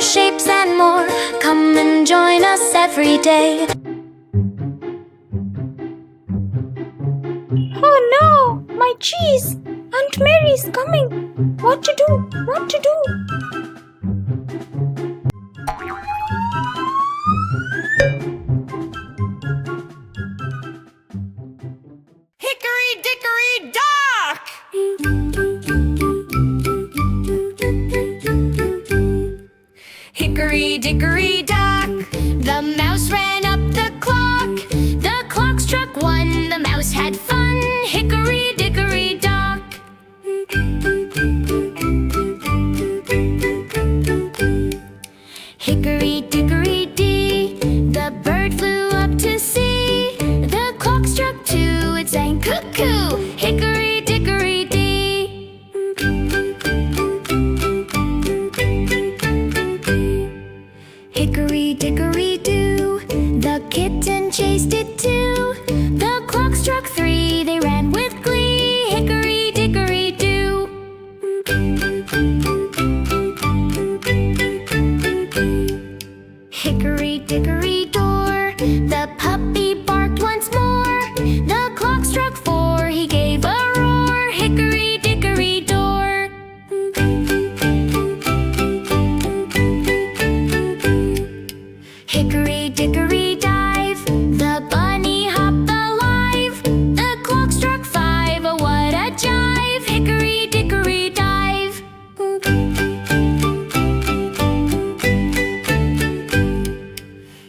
colors, shapes, and more. Come and join us every day. Oh no! My cheese! Aunt Mary's coming! What to do? What to do? Hickory Dickory Dock! Hickory Dickory Dock, the mouse ran up the clock. The clock struck one, the mouse had fun. Hickory Dickory Dock. Hickory Dickory Dee, the bird flew up to see. The clock struck two, it sang cuckoo. Hickory Dickory Dee. Hickory Dickory Doo, the kitten chased it too. The clock struck three, they ran with glee. Hickory Dickory Doo. Hickory Dickory Door, the puppy barked once more. The clock struck four, he gave a roar. Hickory Dickory Door. Hickory Dickory Dive, the bunny hopped alive. The clock struck five, oh what a jive. Hickory Dickory Dive.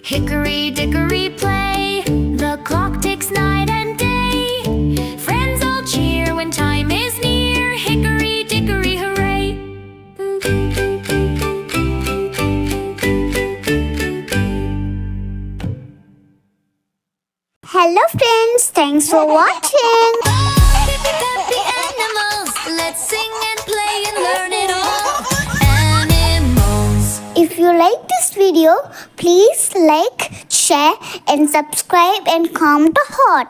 Hickory Dickory Play, the clock ticks night and day. Friends all cheer when time is near. Hickory Dickory Hooray. Hello friends, thanks for watching. Peppy Animals, let's sing and play and learn it all. Animals. If you like this video, please like, share and subscribe and comment a heart.